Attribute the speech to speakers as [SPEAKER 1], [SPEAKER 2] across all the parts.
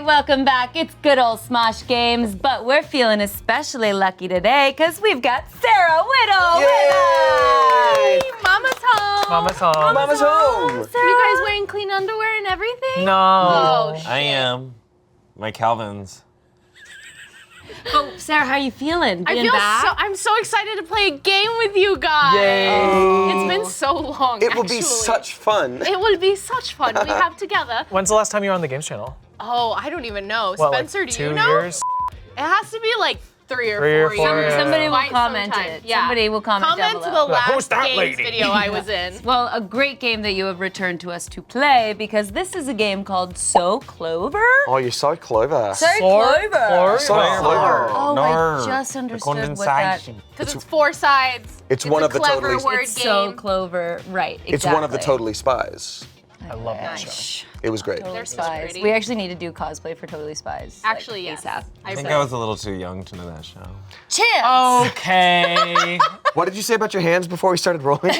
[SPEAKER 1] welcome back. It's good old Smosh Games, but we're feeling especially lucky today because we've got Sarah Whittle with us.
[SPEAKER 2] Mama's home.
[SPEAKER 3] Mama's home.
[SPEAKER 4] Mama's home.
[SPEAKER 2] Sarah. You guys wearing clean underwear and everything?
[SPEAKER 3] No.
[SPEAKER 2] Oh, shit.
[SPEAKER 5] I am. My Calvins.
[SPEAKER 1] Oh, Sarah, how are you feeling?
[SPEAKER 2] I'm so excited to play a game with you guys.
[SPEAKER 3] Yay.
[SPEAKER 2] It's been so long.
[SPEAKER 4] It will be such fun.
[SPEAKER 2] It will be such fun. We have together.
[SPEAKER 3] When's the last time you were on the Games channel?
[SPEAKER 2] Oh, I don't even know.
[SPEAKER 3] What,
[SPEAKER 2] Spencer,
[SPEAKER 3] like
[SPEAKER 2] do
[SPEAKER 3] 2
[SPEAKER 2] you know?
[SPEAKER 3] years?
[SPEAKER 2] It has to be like 3 or 4
[SPEAKER 3] 3 or 4
[SPEAKER 2] years.
[SPEAKER 3] years.
[SPEAKER 1] Somebody will
[SPEAKER 2] Quite
[SPEAKER 1] comment
[SPEAKER 2] some time.
[SPEAKER 1] it.
[SPEAKER 2] Yeah.
[SPEAKER 1] Somebody will comment down
[SPEAKER 2] to
[SPEAKER 1] below.
[SPEAKER 2] the last
[SPEAKER 3] Who's that
[SPEAKER 2] games
[SPEAKER 3] lady?
[SPEAKER 2] video I was in.
[SPEAKER 1] Well, a great game that you have returned to us to play because this is a game called So Clover?
[SPEAKER 4] Oh, you're so clever.
[SPEAKER 1] Sorry, Clover.
[SPEAKER 4] So clever.
[SPEAKER 1] Oh,
[SPEAKER 5] No.
[SPEAKER 1] I just understood what that...
[SPEAKER 2] Because it's 4 sides.
[SPEAKER 4] It's one
[SPEAKER 2] a
[SPEAKER 4] of the
[SPEAKER 2] clever
[SPEAKER 4] totally-
[SPEAKER 2] word
[SPEAKER 1] It's
[SPEAKER 2] game.
[SPEAKER 1] So Clover, right, exactly.
[SPEAKER 4] It's one of the Totally Spies.
[SPEAKER 3] I love that show.
[SPEAKER 4] It was great.
[SPEAKER 2] They're so
[SPEAKER 1] Spies.
[SPEAKER 2] pretty.
[SPEAKER 1] We actually need to do cosplay for Totally Spies.
[SPEAKER 2] Actually,
[SPEAKER 1] like,
[SPEAKER 2] yes.
[SPEAKER 1] ASAP.
[SPEAKER 5] I think I was a little too young to know that show.
[SPEAKER 1] Chance!
[SPEAKER 3] Okay.
[SPEAKER 4] What did you say about your hands before we started rolling?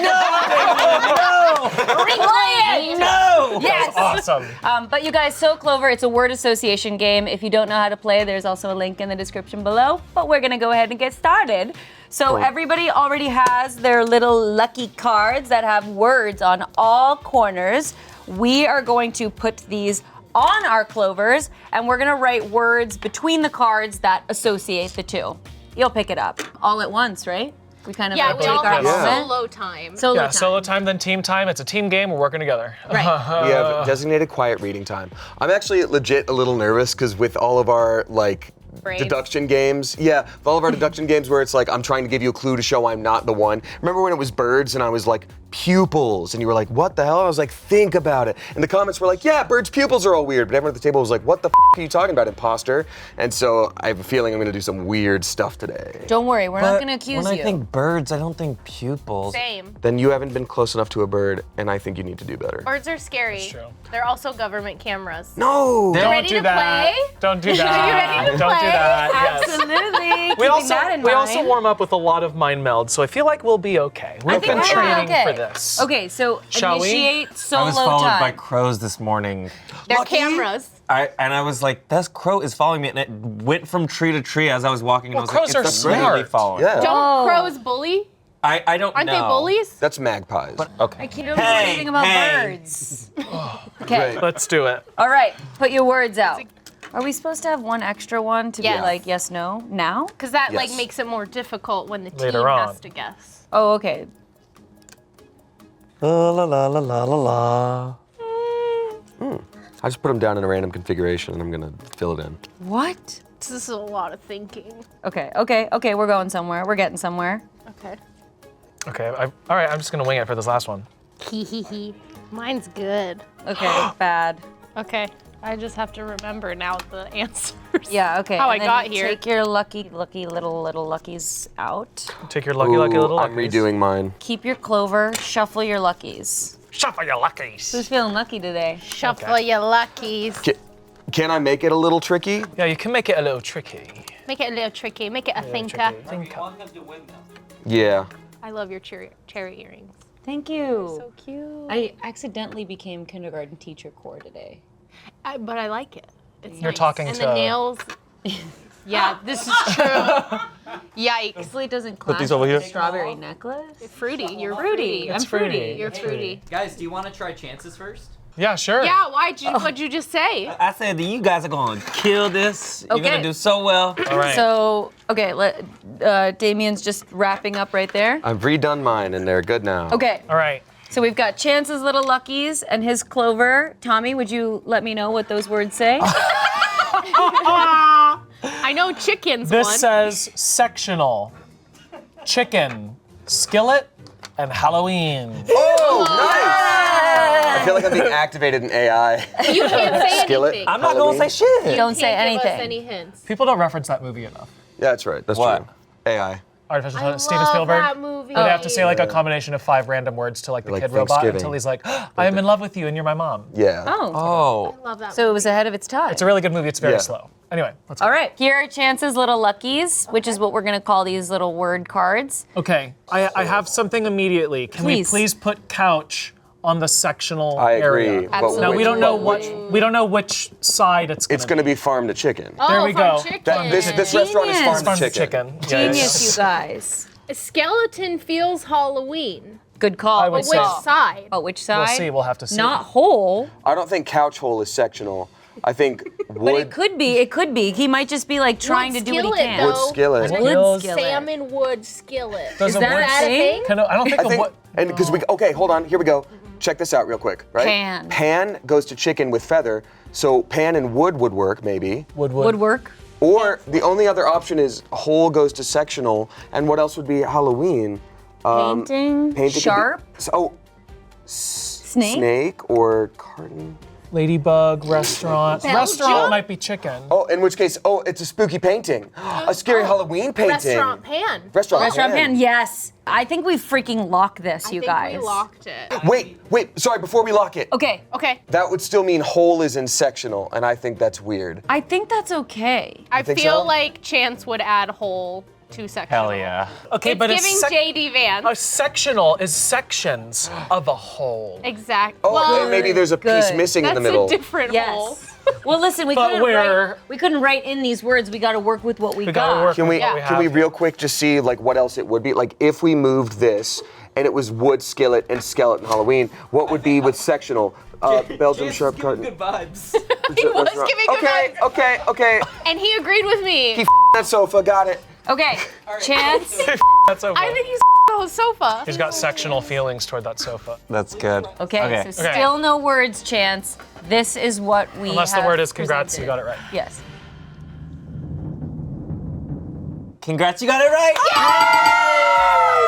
[SPEAKER 1] Replay it!
[SPEAKER 5] No!
[SPEAKER 1] Yes!
[SPEAKER 3] Awesome.
[SPEAKER 1] But you guys, So Clover, it's a word association game. If you don't know how to play, there's also a link in the description below. But we're gonna go ahead and get started. So everybody already has their little lucky cards that have words on all corners. We are going to put these on our clovers, and we're gonna write words between the cards that associate the two. You'll pick it up all at once, right? We kind of
[SPEAKER 2] Yeah,
[SPEAKER 1] like
[SPEAKER 2] we
[SPEAKER 1] take
[SPEAKER 2] all
[SPEAKER 1] our
[SPEAKER 2] have
[SPEAKER 1] moment.
[SPEAKER 2] solo time.
[SPEAKER 1] Solo
[SPEAKER 3] Yeah,
[SPEAKER 1] time.
[SPEAKER 3] solo time, then team time. It's a team game. We're working together.
[SPEAKER 1] Right.
[SPEAKER 4] We have designated quiet reading time. I'm actually legit a little nervous because with all of our
[SPEAKER 2] Brains.
[SPEAKER 4] deduction games, with all of our deduction games where it's like I'm trying to give you a clue to show I'm not the one. Remember when it was birds and I was like pupils and you were like, what the hell? I was like, think about it. And the comments were like, yeah, birds' pupils are all weird. But everyone at the table was like, what the are you talking about, imposter? And so I have a feeling I'm gonna do some weird stuff today.
[SPEAKER 1] Don't worry, we're not gonna accuse
[SPEAKER 5] when
[SPEAKER 1] you.
[SPEAKER 5] I think birds, I don't think pupils.
[SPEAKER 2] Same.
[SPEAKER 4] Then you haven't been close enough to a bird and I think you need to do better.
[SPEAKER 2] Birds are scary.
[SPEAKER 3] That's true.
[SPEAKER 2] They're also government cameras.
[SPEAKER 4] No!
[SPEAKER 3] Don't
[SPEAKER 2] ready
[SPEAKER 3] do
[SPEAKER 2] to
[SPEAKER 3] that.
[SPEAKER 2] play?
[SPEAKER 3] Don't do that.
[SPEAKER 2] Are you ready to
[SPEAKER 3] Don't
[SPEAKER 2] play?
[SPEAKER 3] do that. Yes.
[SPEAKER 1] Absolutely.
[SPEAKER 3] We also warm up with a lot of mind meld, so I feel like we'll be okay. We've
[SPEAKER 1] think
[SPEAKER 3] been
[SPEAKER 1] we're
[SPEAKER 3] training
[SPEAKER 1] okay.
[SPEAKER 3] for this.
[SPEAKER 1] Okay, so
[SPEAKER 3] Shall we?
[SPEAKER 1] initiate solo
[SPEAKER 5] I was followed
[SPEAKER 1] time.
[SPEAKER 5] by crows this morning.
[SPEAKER 2] They're
[SPEAKER 4] Lucky?
[SPEAKER 2] cameras.
[SPEAKER 5] I was like, that crow is following me, and it went from tree to tree as I was walking. And
[SPEAKER 3] Well,
[SPEAKER 5] I was
[SPEAKER 3] crows
[SPEAKER 5] like,
[SPEAKER 3] are
[SPEAKER 5] it's literally
[SPEAKER 3] smart.
[SPEAKER 5] following.
[SPEAKER 4] Yeah.
[SPEAKER 2] Don't crows bully?
[SPEAKER 5] I don't
[SPEAKER 2] Aren't
[SPEAKER 5] know.
[SPEAKER 2] they bullies?
[SPEAKER 4] That's magpies.
[SPEAKER 5] Okay.
[SPEAKER 1] I can't know anything about birds. Okay,
[SPEAKER 4] Great.
[SPEAKER 3] Let's do it.
[SPEAKER 1] all right, put your words out. Are we supposed to have one extra one to
[SPEAKER 2] Yes.
[SPEAKER 1] be like yes, no, now?
[SPEAKER 2] Because that like
[SPEAKER 4] Yes.
[SPEAKER 2] makes it more difficult when the team
[SPEAKER 3] Later on.
[SPEAKER 2] has to guess.
[SPEAKER 1] Oh, okay.
[SPEAKER 4] La la la la la la la. I just put them down in a random configuration and I'm gonna fill it in.
[SPEAKER 1] What?
[SPEAKER 2] This is a lot of thinking.
[SPEAKER 1] Okay, we're going somewhere. We're getting somewhere.
[SPEAKER 2] Okay.
[SPEAKER 3] Okay, all right, I'm just gonna wing it for this last one.
[SPEAKER 2] Hee hee hee. Mine's good.
[SPEAKER 1] Okay, bad.
[SPEAKER 2] Okay. I just have to remember now the answers.
[SPEAKER 1] Yeah, okay.
[SPEAKER 2] How
[SPEAKER 1] and
[SPEAKER 2] I
[SPEAKER 1] then
[SPEAKER 2] got here.
[SPEAKER 1] Take your lucky little luckies out.
[SPEAKER 3] Take your lucky little
[SPEAKER 4] I'm
[SPEAKER 3] luckies.
[SPEAKER 4] redoing mine.
[SPEAKER 1] Keep your clover, shuffle your luckies.
[SPEAKER 3] Shuffle your luckies.
[SPEAKER 1] Who's feeling lucky today?
[SPEAKER 2] Shuffle your luckies.
[SPEAKER 4] Can I make it a little tricky?
[SPEAKER 3] Yeah, you can make it a little tricky.
[SPEAKER 2] Make it a little tricky. Make it a thinker.
[SPEAKER 3] Think
[SPEAKER 4] Yeah.
[SPEAKER 2] I love your cherry earrings.
[SPEAKER 1] Thank you.
[SPEAKER 2] So cute.
[SPEAKER 1] I accidentally became kindergarten teacher core today.
[SPEAKER 2] But I like it. It's
[SPEAKER 3] You're
[SPEAKER 2] nice.
[SPEAKER 3] talking
[SPEAKER 2] and
[SPEAKER 3] to-
[SPEAKER 2] the nails. Yeah, this is true. Yikes.
[SPEAKER 1] Hopefully it doesn't clash
[SPEAKER 4] these over
[SPEAKER 1] with
[SPEAKER 4] here.
[SPEAKER 1] the strawberry necklace.
[SPEAKER 2] Fruity. You're
[SPEAKER 1] Fruity.
[SPEAKER 2] fruity.
[SPEAKER 1] I'm
[SPEAKER 3] It's fruity.
[SPEAKER 1] fruity.
[SPEAKER 2] You're
[SPEAKER 3] It's
[SPEAKER 2] fruity.
[SPEAKER 6] Guys, do you want to try chances first?
[SPEAKER 3] Yeah, sure.
[SPEAKER 2] Yeah, what'd you just say?
[SPEAKER 5] I said that you guys are going to kill this. You're
[SPEAKER 1] Okay.
[SPEAKER 5] going to do so well.
[SPEAKER 3] All right.
[SPEAKER 1] So, okay, Damien's just wrapping up right there.
[SPEAKER 4] I've redone mine and they're good now.
[SPEAKER 1] Okay,
[SPEAKER 3] All right.
[SPEAKER 1] so we've got Chance's little luckies and his clover. Tommy, would you let me know what those words say?
[SPEAKER 2] I know chicken's
[SPEAKER 3] This
[SPEAKER 2] one.
[SPEAKER 3] says sectional, chicken, skillet, and Halloween.
[SPEAKER 4] Oh, nice! I feel like I'm being activated in AI.
[SPEAKER 2] You can't say
[SPEAKER 4] Skillet.
[SPEAKER 2] anything.
[SPEAKER 5] I'm not going to say shit.
[SPEAKER 1] Don't say
[SPEAKER 2] Can't give us
[SPEAKER 1] anything.
[SPEAKER 2] any hints.
[SPEAKER 3] People don't reference that movie enough.
[SPEAKER 4] Yeah, that's right. That's
[SPEAKER 5] What?
[SPEAKER 4] true. AI.
[SPEAKER 3] Artificial
[SPEAKER 2] I
[SPEAKER 3] Intelligence, Steven
[SPEAKER 2] love
[SPEAKER 3] Spielberg.
[SPEAKER 2] that movie.
[SPEAKER 3] They have to say like a combination of 5 random words to like the
[SPEAKER 4] Like
[SPEAKER 3] kid robot
[SPEAKER 4] Thanksgiving.
[SPEAKER 3] until he's like, I am in love with you and you're my mom.
[SPEAKER 4] Yeah.
[SPEAKER 1] Oh,
[SPEAKER 5] Oh.
[SPEAKER 2] I love that
[SPEAKER 1] so it was ahead of its time.
[SPEAKER 3] It's a really good movie. It's very
[SPEAKER 4] Yeah.
[SPEAKER 3] slow. Anyway, let's go.
[SPEAKER 1] All right, here are Chance's little luckies, which is what we're gonna call these little word cards.
[SPEAKER 3] Okay, I have something immediately. Can
[SPEAKER 1] Please.
[SPEAKER 3] we please put couch on the sectional
[SPEAKER 4] I agree.
[SPEAKER 3] area.
[SPEAKER 4] But
[SPEAKER 3] Now
[SPEAKER 4] which-
[SPEAKER 3] we don't know
[SPEAKER 4] but
[SPEAKER 3] we don't know which side it's gonna
[SPEAKER 4] It's going to be farm to chicken.
[SPEAKER 2] Oh,
[SPEAKER 3] There we
[SPEAKER 2] from
[SPEAKER 3] go.
[SPEAKER 2] chicken.
[SPEAKER 4] This restaurant is farm
[SPEAKER 3] Farm
[SPEAKER 4] to
[SPEAKER 3] to
[SPEAKER 4] chicken.
[SPEAKER 3] chicken. Yeah,
[SPEAKER 1] Genius, you guys.
[SPEAKER 7] A skeleton feels Halloween.
[SPEAKER 1] Good call.
[SPEAKER 3] I would
[SPEAKER 7] But
[SPEAKER 3] say-
[SPEAKER 7] which side?
[SPEAKER 1] But which side?
[SPEAKER 3] We'll see. We'll have to see.
[SPEAKER 1] Not whole,
[SPEAKER 4] I don't think couch hole is sectional. I think
[SPEAKER 1] but
[SPEAKER 4] wood.
[SPEAKER 1] it could be. It could be. He might just be like trying to do what he
[SPEAKER 7] skillet,
[SPEAKER 1] can.
[SPEAKER 4] Wood
[SPEAKER 7] though.
[SPEAKER 4] skillet.
[SPEAKER 7] Like
[SPEAKER 1] Wood
[SPEAKER 7] a
[SPEAKER 1] skillet.
[SPEAKER 7] Salmon wood skillet.
[SPEAKER 3] Does
[SPEAKER 1] Is
[SPEAKER 3] a
[SPEAKER 1] that
[SPEAKER 3] wood-
[SPEAKER 1] a thing?
[SPEAKER 3] I don't think
[SPEAKER 4] I
[SPEAKER 3] a
[SPEAKER 4] think,
[SPEAKER 3] wood.
[SPEAKER 4] and because okay, hold on, here we go. Check this out real quick, right?
[SPEAKER 1] Pan.
[SPEAKER 4] Pan goes to chicken with feather, so pan and wood would work maybe.
[SPEAKER 1] Woodwork.
[SPEAKER 4] Or the only other option is whole goes to sectional, and what else would be Halloween?
[SPEAKER 1] Painting.
[SPEAKER 4] Painting could be-
[SPEAKER 1] Sharp.
[SPEAKER 4] Snake? Snake or carton?
[SPEAKER 3] Ladybug restaurant.
[SPEAKER 7] Belgium?
[SPEAKER 3] Restaurant might be chicken.
[SPEAKER 4] Oh, in which case, it's a spooky painting. A scary Halloween painting.
[SPEAKER 7] Restaurant pan.
[SPEAKER 4] Restaurant
[SPEAKER 1] Pan. Yes. I think we freaking lock this, you
[SPEAKER 7] I think
[SPEAKER 1] guys.
[SPEAKER 7] we locked it.
[SPEAKER 4] Wait, sorry, before we lock it.
[SPEAKER 1] Okay.
[SPEAKER 7] Okay.
[SPEAKER 4] That would still mean whole is in sectional, and I think that's weird.
[SPEAKER 1] I think that's okay.
[SPEAKER 7] I
[SPEAKER 4] think
[SPEAKER 7] feel
[SPEAKER 4] so?
[SPEAKER 7] like Chance would add whole to sectional.
[SPEAKER 5] Hell yeah.
[SPEAKER 3] Okay,
[SPEAKER 7] It's
[SPEAKER 3] but
[SPEAKER 7] giving JD Vance.
[SPEAKER 3] a sectional is sections of a whole.
[SPEAKER 7] Exactly.
[SPEAKER 4] Oh,
[SPEAKER 7] well,
[SPEAKER 4] maybe there's a piece
[SPEAKER 1] good.
[SPEAKER 4] missing in
[SPEAKER 7] that's
[SPEAKER 4] the middle.
[SPEAKER 7] a different hole.
[SPEAKER 1] Yes. Well, listen, we
[SPEAKER 3] But
[SPEAKER 1] couldn't write in these words. We got to work with what we got.
[SPEAKER 3] gotta work
[SPEAKER 4] Can we
[SPEAKER 3] with what we
[SPEAKER 4] can we
[SPEAKER 3] have.
[SPEAKER 4] real quick just see like what else it would be? Like if we moved this and it was wood skillet and skeleton Halloween, what would be with sectional? Belgium
[SPEAKER 6] Chance
[SPEAKER 4] sharp
[SPEAKER 6] is giving
[SPEAKER 4] carton.
[SPEAKER 6] good vibes.
[SPEAKER 7] He was giving good vibes.
[SPEAKER 4] Okay.
[SPEAKER 7] And he agreed with me.
[SPEAKER 4] He that sofa, got it.
[SPEAKER 1] Okay. Chance.
[SPEAKER 3] That's okay.
[SPEAKER 7] I think he's the sofa.
[SPEAKER 3] He's got sectional feelings toward that sofa.
[SPEAKER 5] That's good.
[SPEAKER 1] Okay, so still no words, Chance. This is what we
[SPEAKER 3] Unless the
[SPEAKER 1] have
[SPEAKER 3] word is congrats, you
[SPEAKER 1] presented.
[SPEAKER 3] got it right.
[SPEAKER 1] Yes.
[SPEAKER 5] Congrats, you got it right.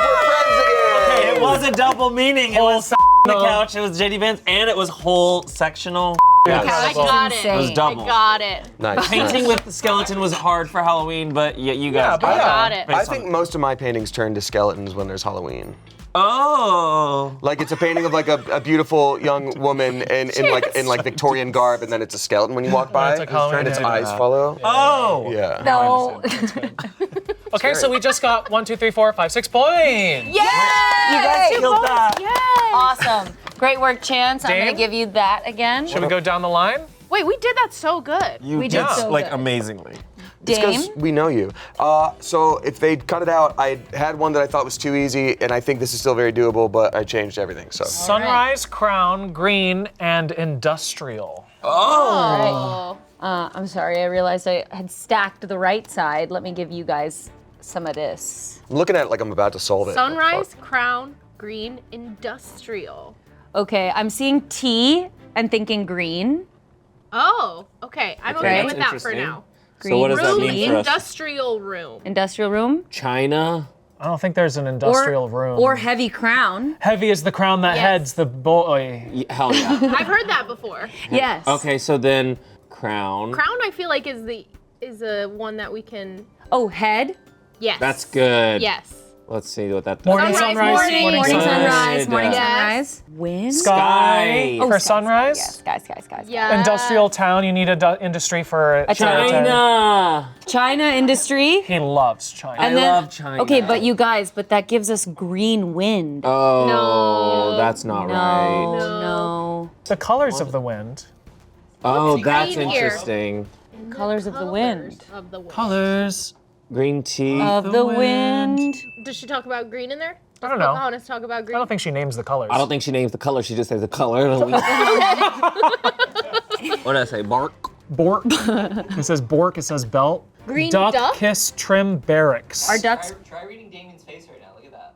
[SPEAKER 4] We're friends again.
[SPEAKER 5] It was a double meaning. It was the couch, it was JD Vance, and it was whole sectional.
[SPEAKER 7] I got it.
[SPEAKER 1] It was
[SPEAKER 5] double.
[SPEAKER 7] I got it.
[SPEAKER 4] Nice.
[SPEAKER 5] Painting with the skeleton was hard for Halloween, but you guys
[SPEAKER 3] but
[SPEAKER 7] I got it.
[SPEAKER 4] I think most of my paintings turn to skeletons when there's Halloween.
[SPEAKER 5] Oh.
[SPEAKER 4] Like it's a painting of like a beautiful young woman in like Victorian garb, and then it's a skeleton when you walk by,
[SPEAKER 3] it's like Halloween,
[SPEAKER 4] and its
[SPEAKER 3] yeah.
[SPEAKER 4] eyes follow.
[SPEAKER 5] Oh.
[SPEAKER 4] Yeah.
[SPEAKER 1] No.
[SPEAKER 3] Okay, so we just got 1, 2, 3, 4, 5, 6 points.
[SPEAKER 1] You guys
[SPEAKER 5] Killed that.
[SPEAKER 1] Awesome. Great work, Chance. I'm
[SPEAKER 3] Dame?
[SPEAKER 1] gonna give you that again.
[SPEAKER 3] Should we go down the line?
[SPEAKER 7] Wait, we did that so good.
[SPEAKER 5] You
[SPEAKER 1] We
[SPEAKER 5] did
[SPEAKER 1] did so
[SPEAKER 5] like
[SPEAKER 1] good.
[SPEAKER 5] amazingly.
[SPEAKER 4] It's
[SPEAKER 1] Dame.
[SPEAKER 4] because we know you. So if they'd cut it out, I had one that I thought was too easy, and I think this is still very doable, but I changed everything. So
[SPEAKER 3] Sunrise, crown, green, and industrial.
[SPEAKER 1] I'm sorry. I realized I had stacked the right side. Let me give you guys some of this.
[SPEAKER 4] I'm looking at it like I'm about to solve it.
[SPEAKER 7] Sunrise, crown, green, industrial.
[SPEAKER 1] Okay, I'm seeing T and thinking green.
[SPEAKER 7] Oh, okay. I'm
[SPEAKER 1] Okay.
[SPEAKER 7] okay with
[SPEAKER 5] That's
[SPEAKER 7] that for
[SPEAKER 5] interesting.
[SPEAKER 7] now.
[SPEAKER 5] So what does that
[SPEAKER 7] Room,
[SPEAKER 5] mean for us?
[SPEAKER 7] industrial room.
[SPEAKER 1] Industrial room.
[SPEAKER 5] China.
[SPEAKER 3] I don't think there's an industrial room.
[SPEAKER 1] Or heavy crown.
[SPEAKER 3] Heavy is the crown that
[SPEAKER 7] Yes.
[SPEAKER 3] heads the boy.
[SPEAKER 5] Hell yeah.
[SPEAKER 7] I've heard that before.
[SPEAKER 1] Yes.
[SPEAKER 5] Okay, so then crown.
[SPEAKER 7] Crown, I feel like is a one that we can.
[SPEAKER 1] Oh, head.
[SPEAKER 7] Yes.
[SPEAKER 5] That's good.
[SPEAKER 7] Yes.
[SPEAKER 5] Let's see what that does.
[SPEAKER 3] Morning
[SPEAKER 7] Sunrise,
[SPEAKER 3] sunrise.
[SPEAKER 7] morning.
[SPEAKER 1] Morning sunrise.
[SPEAKER 5] Good.
[SPEAKER 1] Morning
[SPEAKER 7] Yes.
[SPEAKER 1] sunrise. Wind.
[SPEAKER 3] Sky
[SPEAKER 1] Oh,
[SPEAKER 3] for
[SPEAKER 1] sky,
[SPEAKER 3] sunrise.
[SPEAKER 1] Yes, guys.
[SPEAKER 7] Yeah.
[SPEAKER 3] Industrial town. You need a industry for
[SPEAKER 1] A town.
[SPEAKER 5] China.
[SPEAKER 1] China industry.
[SPEAKER 3] He loves China.
[SPEAKER 5] I love China.
[SPEAKER 1] Okay, but you guys, that gives us green wind.
[SPEAKER 5] Oh,
[SPEAKER 7] No.
[SPEAKER 5] that's not
[SPEAKER 1] no,
[SPEAKER 5] right.
[SPEAKER 1] no.
[SPEAKER 3] The colors of the wind.
[SPEAKER 5] Oh, that's
[SPEAKER 7] green here?
[SPEAKER 5] interesting.
[SPEAKER 1] Colors of the wind.
[SPEAKER 7] Of the wind.
[SPEAKER 3] Colors.
[SPEAKER 5] Green tea.
[SPEAKER 1] Of the wind.
[SPEAKER 7] Does she talk about green in there?
[SPEAKER 3] I don't know.
[SPEAKER 7] Pocahontas talk about green.
[SPEAKER 3] I don't think she names the colors.
[SPEAKER 5] I don't think she names the color. She just says the color. What did I say? Bark.
[SPEAKER 3] Bork. It says Bork. It says belt.
[SPEAKER 7] Green
[SPEAKER 3] duck.
[SPEAKER 7] duck?
[SPEAKER 3] Kiss trim barracks.
[SPEAKER 1] Our ducks.
[SPEAKER 6] Try reading Damien's face right now. Look at that.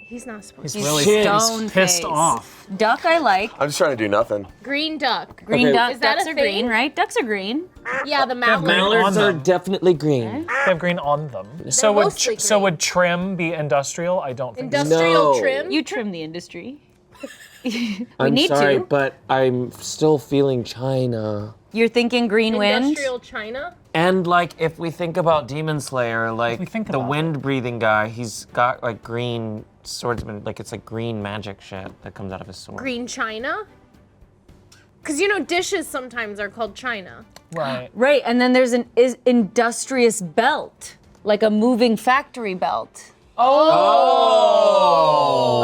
[SPEAKER 7] He's not supposed
[SPEAKER 3] He's
[SPEAKER 7] to.
[SPEAKER 3] really
[SPEAKER 1] stone
[SPEAKER 3] pissed
[SPEAKER 1] face.
[SPEAKER 3] off.
[SPEAKER 1] Duck I like.
[SPEAKER 4] I'm just trying to do nothing.
[SPEAKER 7] Green duck.
[SPEAKER 1] Green
[SPEAKER 5] Okay.
[SPEAKER 1] duck.
[SPEAKER 7] Is that
[SPEAKER 1] Ducks
[SPEAKER 7] a
[SPEAKER 1] are
[SPEAKER 7] thing?
[SPEAKER 1] green, right? Ducks are green.
[SPEAKER 7] Yeah, the mallard.
[SPEAKER 3] green
[SPEAKER 5] Mallards
[SPEAKER 3] on
[SPEAKER 5] are
[SPEAKER 3] them.
[SPEAKER 5] definitely green.
[SPEAKER 3] They have green on them. So would
[SPEAKER 7] mostly
[SPEAKER 3] so
[SPEAKER 7] green.
[SPEAKER 3] would trim be industrial? I don't think so.
[SPEAKER 7] Industrial
[SPEAKER 5] No.
[SPEAKER 7] trim.
[SPEAKER 1] You trim the industry.
[SPEAKER 5] I'm
[SPEAKER 1] need
[SPEAKER 5] sorry,
[SPEAKER 1] to.
[SPEAKER 5] but I'm still feeling China.
[SPEAKER 1] You're thinking green wind.
[SPEAKER 7] Industrial China.
[SPEAKER 5] And like, if we think about Demon Slayer, like
[SPEAKER 3] we think
[SPEAKER 5] the
[SPEAKER 3] about
[SPEAKER 5] wind-breathing guy, he's got like green swordsman, like it's like green magic shit that comes out of his sword.
[SPEAKER 7] Green China. Because dishes sometimes are called China.
[SPEAKER 3] Right.
[SPEAKER 1] Right, and then there's an industrious belt, like a moving factory belt.
[SPEAKER 3] Oh.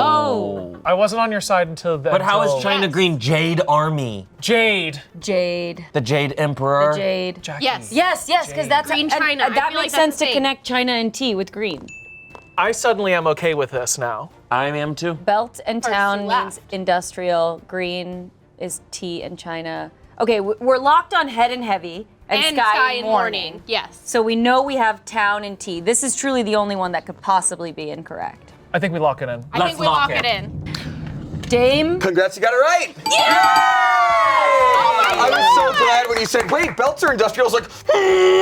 [SPEAKER 1] Oh.
[SPEAKER 3] I wasn't on your side until then.
[SPEAKER 5] But how is China
[SPEAKER 7] Yes.
[SPEAKER 5] green? Jade Army.
[SPEAKER 3] Jade?
[SPEAKER 1] Jade.
[SPEAKER 5] The Jade Emperor.
[SPEAKER 1] The Jade.
[SPEAKER 3] Jackie.
[SPEAKER 7] Yes.
[SPEAKER 1] Yes, because that's
[SPEAKER 7] Green
[SPEAKER 1] and
[SPEAKER 7] China. I
[SPEAKER 1] that
[SPEAKER 7] feel like
[SPEAKER 1] makes
[SPEAKER 7] that's
[SPEAKER 1] sense
[SPEAKER 7] a
[SPEAKER 1] to
[SPEAKER 7] thing.
[SPEAKER 1] connect China and tea with green.
[SPEAKER 3] I suddenly am okay with this now.
[SPEAKER 5] I am too.
[SPEAKER 1] Belt and town
[SPEAKER 7] you
[SPEAKER 1] means
[SPEAKER 7] left.
[SPEAKER 1] industrial. Green is tea and China. Okay, we're locked on head and heavy and, sky and morning.
[SPEAKER 7] Yes.
[SPEAKER 1] So we know we have town and tea. This is truly the only one that could possibly be incorrect.
[SPEAKER 3] I think we lock it in.
[SPEAKER 7] I think we lock it in.
[SPEAKER 1] Dame.
[SPEAKER 4] Congrats, you got it right. I was so glad when you said, wait, belts are industrial. I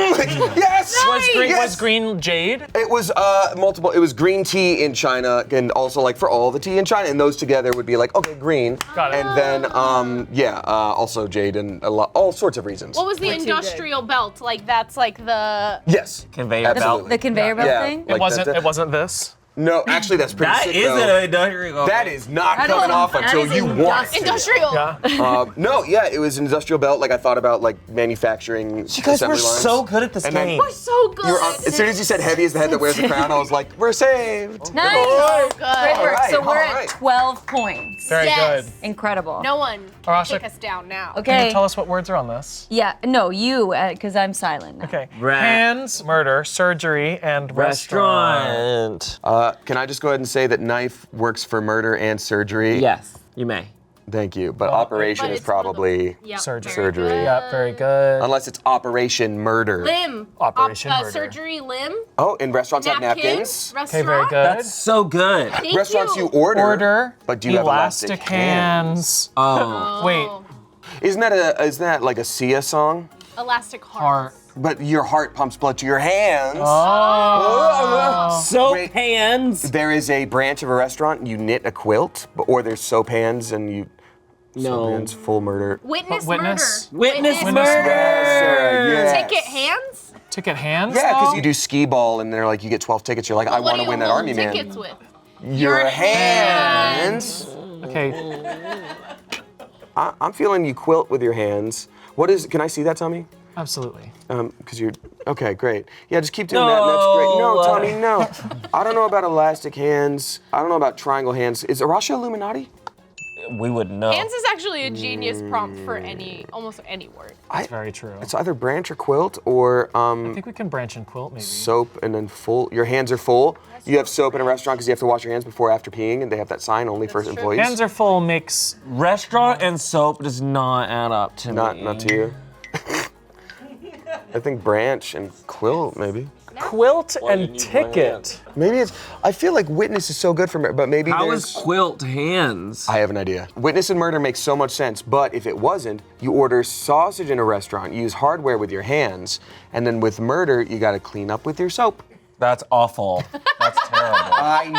[SPEAKER 4] was like, yes!
[SPEAKER 3] Was green jade?
[SPEAKER 4] It was multiple. It was green tea in China, and also like for all the tea in China, and those together would be like, okay, green.
[SPEAKER 3] Got it.
[SPEAKER 4] And then, also jade and all sorts of reasons.
[SPEAKER 7] What was the industrial belt? Like that's like the.
[SPEAKER 4] Yes.
[SPEAKER 5] Conveyor belt.
[SPEAKER 4] Absolutely.
[SPEAKER 1] The conveyor belt
[SPEAKER 4] Yeah.
[SPEAKER 1] thing?
[SPEAKER 3] It wasn't this.
[SPEAKER 4] No, actually, that's pretty
[SPEAKER 5] That
[SPEAKER 4] sick,
[SPEAKER 5] is
[SPEAKER 4] though.
[SPEAKER 5] an industrial.
[SPEAKER 4] That is not
[SPEAKER 1] That
[SPEAKER 4] coming
[SPEAKER 1] is-
[SPEAKER 4] off
[SPEAKER 1] that
[SPEAKER 4] until
[SPEAKER 1] is
[SPEAKER 4] you want it.
[SPEAKER 7] Industrial.
[SPEAKER 3] Yeah.
[SPEAKER 4] No, yeah, it was an industrial belt. Like I thought about like manufacturing.
[SPEAKER 5] You guys were
[SPEAKER 4] assembly lines.
[SPEAKER 5] so good at this
[SPEAKER 4] And then-
[SPEAKER 5] game.
[SPEAKER 7] We're so good.
[SPEAKER 4] You were as soon as you said heavy as the head that wears the crown, I was like, we're saved.
[SPEAKER 1] Nice.
[SPEAKER 7] So good.
[SPEAKER 1] Great work.
[SPEAKER 4] right,
[SPEAKER 1] So we're
[SPEAKER 4] all
[SPEAKER 1] at
[SPEAKER 4] right.
[SPEAKER 1] 12 points.
[SPEAKER 3] Very
[SPEAKER 7] Yes.
[SPEAKER 3] good.
[SPEAKER 1] Incredible.
[SPEAKER 7] No one
[SPEAKER 3] Arasha,
[SPEAKER 7] take us down now.
[SPEAKER 3] Can
[SPEAKER 1] Okay.
[SPEAKER 3] you tell us what words are on this?
[SPEAKER 1] Yeah, no, you, because I'm silent now.
[SPEAKER 3] Okay.
[SPEAKER 5] Rat.
[SPEAKER 3] Hands, murder, surgery, and restaurant.
[SPEAKER 5] Restaurant.
[SPEAKER 4] Can I just go ahead and say that knife works for murder and surgery?
[SPEAKER 5] Yes, you may.
[SPEAKER 4] Thank you. But operation
[SPEAKER 7] But
[SPEAKER 4] is
[SPEAKER 7] it's one of the-
[SPEAKER 4] probably
[SPEAKER 7] Yep,
[SPEAKER 3] Surgery.
[SPEAKER 7] very
[SPEAKER 4] surgery.
[SPEAKER 7] good.
[SPEAKER 3] Yeah, very good.
[SPEAKER 4] unless it's operation murder.
[SPEAKER 7] Limb.
[SPEAKER 3] Operation murder.
[SPEAKER 7] Surgery limb.
[SPEAKER 4] Oh, and restaurants have
[SPEAKER 7] Napkins.
[SPEAKER 4] napkins.
[SPEAKER 3] Okay,
[SPEAKER 7] Restaurant.
[SPEAKER 3] very good.
[SPEAKER 5] That's so good.
[SPEAKER 7] Thank
[SPEAKER 4] Restaurants
[SPEAKER 7] you.
[SPEAKER 4] you order.
[SPEAKER 3] Order.
[SPEAKER 4] But do you have elastic
[SPEAKER 3] hands?
[SPEAKER 5] Oh.
[SPEAKER 3] Wait.
[SPEAKER 4] Isn't that like a Sia song?
[SPEAKER 7] Elastic heart.
[SPEAKER 3] Heart.
[SPEAKER 4] But your heart pumps blood to your hands.
[SPEAKER 5] Soap
[SPEAKER 4] Wait.
[SPEAKER 5] hands.
[SPEAKER 4] There is a branch of a restaurant, you knit a quilt, or there's soap hands and you soap
[SPEAKER 5] No.
[SPEAKER 4] hands, full murder.
[SPEAKER 7] Witness,
[SPEAKER 3] Witness.
[SPEAKER 7] murder.
[SPEAKER 5] Witness
[SPEAKER 3] Witness
[SPEAKER 5] murder.
[SPEAKER 4] Sarah, yes.
[SPEAKER 7] Ticket hands.
[SPEAKER 3] Ticket hands?
[SPEAKER 4] Yeah, because
[SPEAKER 3] though?
[SPEAKER 4] you do skee ball and they're like, you get 12 tickets. You're like, I
[SPEAKER 7] What
[SPEAKER 4] want
[SPEAKER 7] do
[SPEAKER 4] to
[SPEAKER 7] you
[SPEAKER 4] win that
[SPEAKER 7] hold
[SPEAKER 4] army man.
[SPEAKER 7] tickets with?
[SPEAKER 4] Your hands.
[SPEAKER 3] Okay.
[SPEAKER 4] I'm feeling you quilt with your hands. What is? Can I see that, Tommy?
[SPEAKER 3] Absolutely.
[SPEAKER 4] Because you're okay. Great. Yeah, just keep doing that. And that's great. No,
[SPEAKER 5] No.
[SPEAKER 4] Tommy, no. I don't know about elastic hands. I don't know about triangle hands. Is Arasha Illuminati?
[SPEAKER 5] We would know.
[SPEAKER 7] Hands is actually a genius prompt for almost any word.
[SPEAKER 3] That's very true.
[SPEAKER 4] It's either branch or quilt or
[SPEAKER 3] I think we can branch and quilt maybe.
[SPEAKER 4] soap and then full. Your hands are full. You have soap in a restaurant because you have to wash your hands before or after peeing, and they have that sign only for employees.
[SPEAKER 3] Hands are full makes
[SPEAKER 5] Restaurant and soap does not add up to me.
[SPEAKER 4] Not to you. I think branch and quilt maybe.
[SPEAKER 3] quilt and ticket.
[SPEAKER 4] Maybe it's. I feel like witness is so good for, but maybe
[SPEAKER 5] How
[SPEAKER 4] there's.
[SPEAKER 5] is quilt hands?
[SPEAKER 4] I have an idea. Witness and murder makes so much sense, but if it wasn't, you order sausage in a restaurant, you use hardware with your hands, and then with murder, you gotta clean up with your soap.
[SPEAKER 5] That's awful. That's terrible.
[SPEAKER 4] I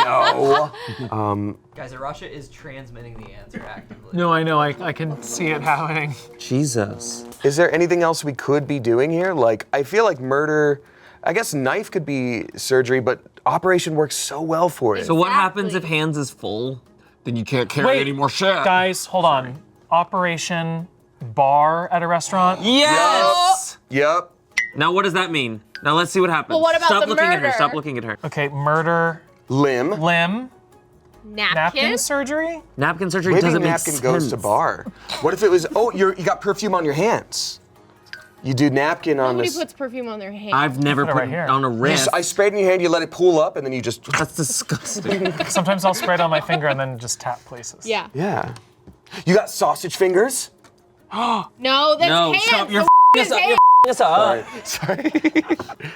[SPEAKER 4] know.
[SPEAKER 6] Guys, Arasha is transmitting the answer actively.
[SPEAKER 3] No, I know. I can see it happening.
[SPEAKER 5] Jesus.
[SPEAKER 4] Is there anything else we could be doing here? Like, I feel like murder, I guess knife could be surgery, but operation works so well for it.
[SPEAKER 5] So what happens if
[SPEAKER 7] Exactly.
[SPEAKER 5] hands is full? Then you can't carry
[SPEAKER 3] Wait,
[SPEAKER 5] any more shit.
[SPEAKER 3] Guys, hold on. Operation bar at a restaurant.
[SPEAKER 5] Yes!
[SPEAKER 4] Yep.
[SPEAKER 5] Now what does that mean? Now let's see what happens.
[SPEAKER 7] Well, what about
[SPEAKER 5] Stop
[SPEAKER 7] the
[SPEAKER 5] looking at her.
[SPEAKER 7] murder?
[SPEAKER 5] Stop looking at her.
[SPEAKER 3] Okay, murder,
[SPEAKER 4] Limb.
[SPEAKER 3] limb,
[SPEAKER 7] Napkin.
[SPEAKER 3] napkin surgery.
[SPEAKER 5] Napkin surgery
[SPEAKER 4] Maybe
[SPEAKER 5] doesn't make
[SPEAKER 4] napkin
[SPEAKER 5] sense.
[SPEAKER 4] goes to bar. What if it was, oh, you got perfume on your hands? You do napkin on
[SPEAKER 7] Nobody
[SPEAKER 4] this.
[SPEAKER 7] puts perfume on their hands.
[SPEAKER 5] I've never
[SPEAKER 3] Put it
[SPEAKER 5] put
[SPEAKER 3] right
[SPEAKER 5] it
[SPEAKER 3] here.
[SPEAKER 5] on a wrist.
[SPEAKER 4] I sprayed it in your hand, you let it pool up, and then you just.
[SPEAKER 5] That's disgusting.
[SPEAKER 3] Sometimes I'll spread on my finger and then just tap places.
[SPEAKER 7] Yeah.
[SPEAKER 4] Yeah. You got sausage fingers?
[SPEAKER 7] No, that's
[SPEAKER 5] no,
[SPEAKER 7] hands.
[SPEAKER 5] stop. You're
[SPEAKER 7] The
[SPEAKER 5] f***ing us up.
[SPEAKER 7] hands.
[SPEAKER 5] You're f***ing us up.
[SPEAKER 4] Sorry.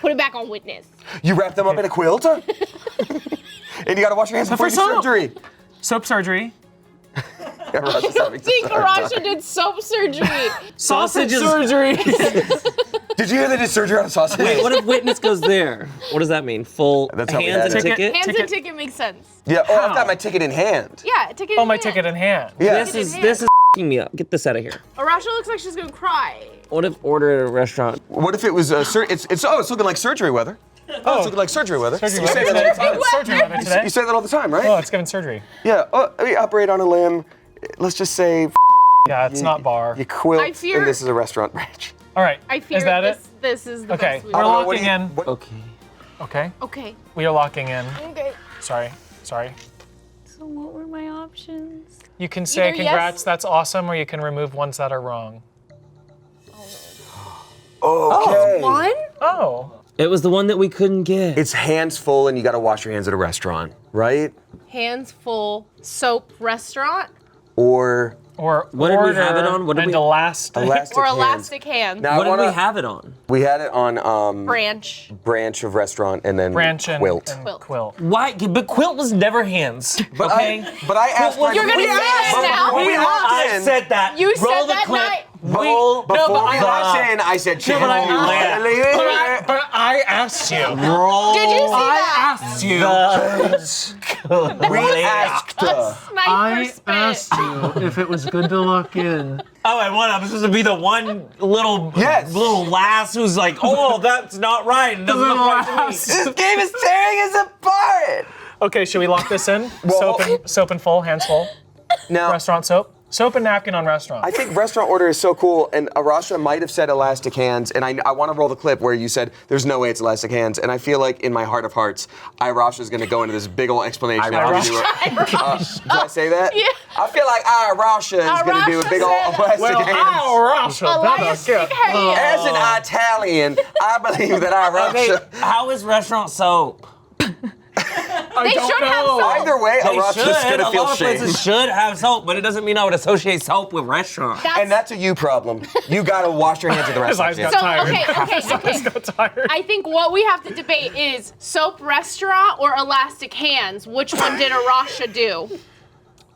[SPEAKER 7] Put it back on witness.
[SPEAKER 4] You wrap them up in a quilt? And you gotta wash your hands before you do
[SPEAKER 3] soap.
[SPEAKER 4] surgery.
[SPEAKER 3] Soap surgery.
[SPEAKER 4] Yeah, Russia's having
[SPEAKER 7] I think
[SPEAKER 4] such a hard
[SPEAKER 7] Arasha
[SPEAKER 4] time.
[SPEAKER 7] did soap surgery.
[SPEAKER 5] Sausage is-
[SPEAKER 3] surgery.
[SPEAKER 4] Did you hear they did surgery on a sausage?
[SPEAKER 5] Wait, what if witness goes there? What does that mean? Full
[SPEAKER 4] That's how we
[SPEAKER 5] hands
[SPEAKER 4] had
[SPEAKER 5] and
[SPEAKER 4] it.
[SPEAKER 5] ticket?
[SPEAKER 7] Hands
[SPEAKER 3] Ticket.
[SPEAKER 7] and ticket makes sense.
[SPEAKER 4] Yeah, oh, I've got my ticket in hand.
[SPEAKER 7] Yeah, ticket.
[SPEAKER 3] Oh,
[SPEAKER 7] in
[SPEAKER 3] my
[SPEAKER 7] hand.
[SPEAKER 3] ticket in hand.
[SPEAKER 4] Yeah.
[SPEAKER 5] This is f***ing me up. Get this out of here.
[SPEAKER 7] Arasha looks like she's gonna cry.
[SPEAKER 5] What if order at a restaurant?
[SPEAKER 4] What if it was it's looking like surgery weather. Oh, it's looking like surgery weather.
[SPEAKER 3] Surgery
[SPEAKER 4] You say
[SPEAKER 3] weather
[SPEAKER 4] that
[SPEAKER 3] today.
[SPEAKER 4] all the time.
[SPEAKER 3] Surgery weather today.
[SPEAKER 4] You say that all the time, right?
[SPEAKER 3] Oh, it's giving surgery.
[SPEAKER 4] Yeah. Oh, we operate on a limb. Let's just say
[SPEAKER 3] Yeah, it's not bar.
[SPEAKER 4] you quilt,
[SPEAKER 7] I fear-
[SPEAKER 4] and this is a restaurant branch.
[SPEAKER 3] All right.
[SPEAKER 7] I fear
[SPEAKER 3] Is that
[SPEAKER 7] this.
[SPEAKER 3] it?
[SPEAKER 7] This is the
[SPEAKER 3] Okay,
[SPEAKER 7] best we
[SPEAKER 3] we're
[SPEAKER 4] I don't know, what
[SPEAKER 3] locking
[SPEAKER 4] do you-
[SPEAKER 3] in.
[SPEAKER 4] what-
[SPEAKER 5] Okay.
[SPEAKER 3] Okay,
[SPEAKER 7] Okay.
[SPEAKER 3] we are locking in.
[SPEAKER 7] Okay.
[SPEAKER 3] Sorry.
[SPEAKER 1] So what were my options?
[SPEAKER 3] You can say
[SPEAKER 7] Either
[SPEAKER 3] congrats,
[SPEAKER 7] yes-
[SPEAKER 3] that's awesome, or you can remove ones that are wrong.
[SPEAKER 4] Okay.
[SPEAKER 7] One?
[SPEAKER 3] Oh.
[SPEAKER 5] It was the one that we couldn't get.
[SPEAKER 4] It's hands full and you gotta wash your hands at a restaurant, right?
[SPEAKER 7] Hands full soap restaurant
[SPEAKER 4] Or
[SPEAKER 3] Or
[SPEAKER 5] What did we have it
[SPEAKER 3] order
[SPEAKER 5] on? What did
[SPEAKER 3] and
[SPEAKER 5] we-
[SPEAKER 3] elastic.
[SPEAKER 4] elastic
[SPEAKER 7] or
[SPEAKER 4] hands.
[SPEAKER 7] elastic hands.
[SPEAKER 4] Now,
[SPEAKER 5] What
[SPEAKER 4] I
[SPEAKER 5] did we
[SPEAKER 4] wanna-
[SPEAKER 5] have it on?
[SPEAKER 4] We had it on
[SPEAKER 7] Branch.
[SPEAKER 4] branch of restaurant and then
[SPEAKER 3] Branch and
[SPEAKER 4] quilt.
[SPEAKER 3] and quilt.
[SPEAKER 5] Why? But quilt was never hands.
[SPEAKER 4] But
[SPEAKER 5] okay.
[SPEAKER 4] I asked.
[SPEAKER 5] Quilt was-
[SPEAKER 7] You're gonna
[SPEAKER 4] we
[SPEAKER 7] say
[SPEAKER 4] asked-
[SPEAKER 7] that now?
[SPEAKER 4] when we walked
[SPEAKER 5] I
[SPEAKER 4] in-
[SPEAKER 5] said that.
[SPEAKER 7] You
[SPEAKER 5] Roll
[SPEAKER 7] said
[SPEAKER 5] the
[SPEAKER 7] that
[SPEAKER 5] clip.
[SPEAKER 7] night.
[SPEAKER 5] Roll.
[SPEAKER 4] Before we
[SPEAKER 5] the-
[SPEAKER 4] walked in, I said,
[SPEAKER 5] No, but I-
[SPEAKER 3] But I asked you.
[SPEAKER 5] Roll.
[SPEAKER 7] Did you see that?
[SPEAKER 5] Asked you.
[SPEAKER 4] we asked.
[SPEAKER 7] Sniper spit.
[SPEAKER 3] you if it was good to look in.
[SPEAKER 5] Oh, and what? I'm supposed to be the one little lass who's like, oh, that's not right. It doesn't look right to me.
[SPEAKER 4] This game is tearing us apart.
[SPEAKER 3] Okay, should we lock this in? Soap and full, hands full.
[SPEAKER 4] Now,
[SPEAKER 3] Restaurant soap. Soap and napkin on restaurant.
[SPEAKER 4] I think restaurant order is so cool, and Arasha might have said elastic hands, and I want to roll the clip where you said there's no way it's elastic hands, and I feel like in my heart of hearts, Arasha's going to go into this big old explanation. Did I say that?
[SPEAKER 7] Yeah.
[SPEAKER 4] I feel like Arasha is going to do a big old elastic hands.
[SPEAKER 7] Elastic hands.
[SPEAKER 4] As an Italian, I believe that
[SPEAKER 5] Okay,
[SPEAKER 4] Arasha.
[SPEAKER 5] how is restaurant soap?
[SPEAKER 7] They should have soap.
[SPEAKER 4] Either way,
[SPEAKER 5] They
[SPEAKER 4] Arasha's
[SPEAKER 5] should.
[SPEAKER 4] going to
[SPEAKER 5] A
[SPEAKER 4] feel
[SPEAKER 5] lot of
[SPEAKER 4] shame.
[SPEAKER 5] places should have soap, but it doesn't mean I would associate soap with restaurant.
[SPEAKER 4] And that's a you problem. You got to wash your hands at the
[SPEAKER 3] His
[SPEAKER 4] restaurant.
[SPEAKER 3] eyes got
[SPEAKER 7] So,
[SPEAKER 3] tired.
[SPEAKER 7] okay.
[SPEAKER 3] Got tired.
[SPEAKER 7] I think what we have to debate is soap restaurant or elastic hands. Which one did Arasha do?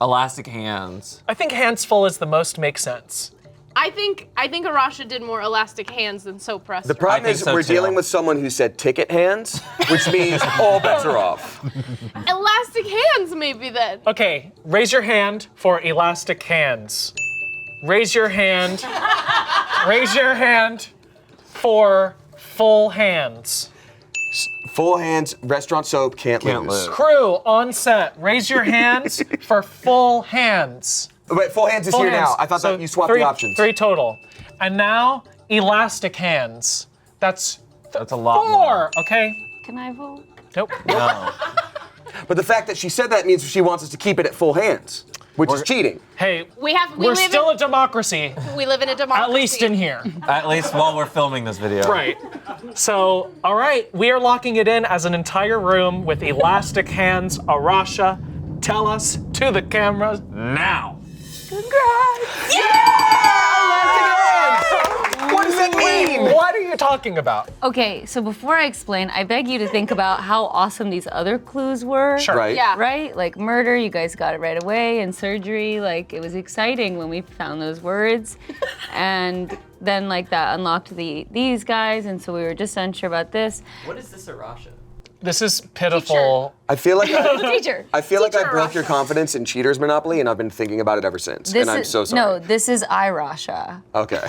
[SPEAKER 5] Elastic hands.
[SPEAKER 3] I think hands full is the most makes sense.
[SPEAKER 7] I think Arasha did more elastic hands than soap restaurant.
[SPEAKER 4] The problem
[SPEAKER 5] I think
[SPEAKER 4] is
[SPEAKER 5] so,
[SPEAKER 4] we're
[SPEAKER 5] too.
[SPEAKER 4] dealing with someone who said ticket hands, which means all bets are off.
[SPEAKER 7] Elastic hands, maybe then.
[SPEAKER 3] Okay, raise your hand for elastic hands. Raise your hand. Raise your hand for full hands.
[SPEAKER 4] Full hands, restaurant soap, can't lose.
[SPEAKER 5] lose.
[SPEAKER 3] Crew on set, raise your hands for full hands.
[SPEAKER 4] Wait, full hands is
[SPEAKER 3] Full
[SPEAKER 4] here
[SPEAKER 3] hands.
[SPEAKER 4] now. I thought
[SPEAKER 3] So
[SPEAKER 4] that you swapped
[SPEAKER 3] three,
[SPEAKER 4] the options.
[SPEAKER 3] 3 total. And now, elastic hands. That's
[SPEAKER 5] That's a lot
[SPEAKER 3] 4,
[SPEAKER 5] more.
[SPEAKER 3] okay?
[SPEAKER 1] Can I vote?
[SPEAKER 3] Nope.
[SPEAKER 5] No.
[SPEAKER 4] But the fact that she said that means she wants us to keep it at full hands, which is cheating.
[SPEAKER 3] Hey,
[SPEAKER 7] We
[SPEAKER 3] we're still a democracy,
[SPEAKER 7] we live in a democracy.
[SPEAKER 3] at least in here.
[SPEAKER 5] At least while we're filming this video.
[SPEAKER 3] Right. So, all right, we are locking it in as an entire room with elastic hands. Arasha, tell us to the cameras now.
[SPEAKER 1] Congrats!
[SPEAKER 4] What does that mean?
[SPEAKER 3] What are you talking about?
[SPEAKER 1] Okay, so before I explain, I beg you to think about how awesome these other clues were.
[SPEAKER 3] Sure.
[SPEAKER 4] Right.
[SPEAKER 7] Yeah.
[SPEAKER 1] Right? Like murder, you guys got it right away, and surgery, like it was exciting when we found those words. And then like that unlocked these guys, and so we were just unsure about this.
[SPEAKER 6] What is this Arasha?
[SPEAKER 3] This is pitiful.
[SPEAKER 4] I feel like
[SPEAKER 1] Teacher.
[SPEAKER 4] I feel like I
[SPEAKER 7] Teacher
[SPEAKER 4] broke your
[SPEAKER 7] Arasha.
[SPEAKER 4] confidence in Cheaters Monopoly, and I've been thinking about it ever since.
[SPEAKER 1] This
[SPEAKER 4] and I'm
[SPEAKER 1] is,
[SPEAKER 4] so sorry.
[SPEAKER 1] No, this is Irasha.
[SPEAKER 4] Okay.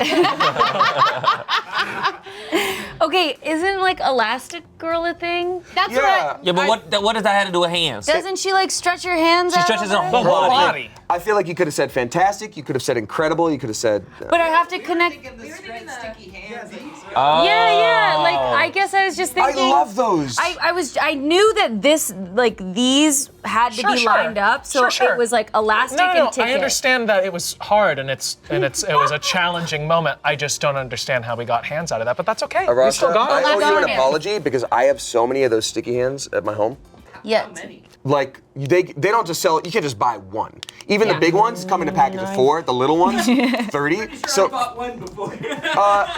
[SPEAKER 1] Okay, isn't like Elastic Girl a thing?
[SPEAKER 7] That's
[SPEAKER 4] Yeah.
[SPEAKER 7] what.
[SPEAKER 5] Yeah, but what does that have to do with hands?
[SPEAKER 1] Doesn't she like stretch her hands
[SPEAKER 5] She
[SPEAKER 1] out?
[SPEAKER 5] stretches her
[SPEAKER 1] over
[SPEAKER 5] whole
[SPEAKER 1] it?
[SPEAKER 3] Whole
[SPEAKER 5] body.
[SPEAKER 3] body.
[SPEAKER 4] I feel like you could have said fantastic. You could have said incredible. You could have said.
[SPEAKER 1] But I have to connect.
[SPEAKER 6] Sticky hands.
[SPEAKER 1] Yeah, like I guess I was just
[SPEAKER 4] I
[SPEAKER 1] thinking.
[SPEAKER 4] love those.
[SPEAKER 1] I knew that these had to be
[SPEAKER 3] Sure.
[SPEAKER 1] lined up, so
[SPEAKER 3] Sure.
[SPEAKER 1] it was like elastic
[SPEAKER 3] No,
[SPEAKER 1] and ticket.
[SPEAKER 3] I understand that it was hard and it was a challenging moment. I just don't understand how we got hands out of that, but that's okay. We still
[SPEAKER 4] Arasha,
[SPEAKER 3] got
[SPEAKER 4] I
[SPEAKER 3] it.
[SPEAKER 4] owe you an
[SPEAKER 1] hands.
[SPEAKER 4] apology because I have so many of those sticky hands at my home.
[SPEAKER 1] Yeah.
[SPEAKER 4] Like they don't just sell. You can't just buy one. Even the
[SPEAKER 1] Yeah.
[SPEAKER 4] big ones come in a package of 4. The little ones, 30. So,
[SPEAKER 6] bought one before.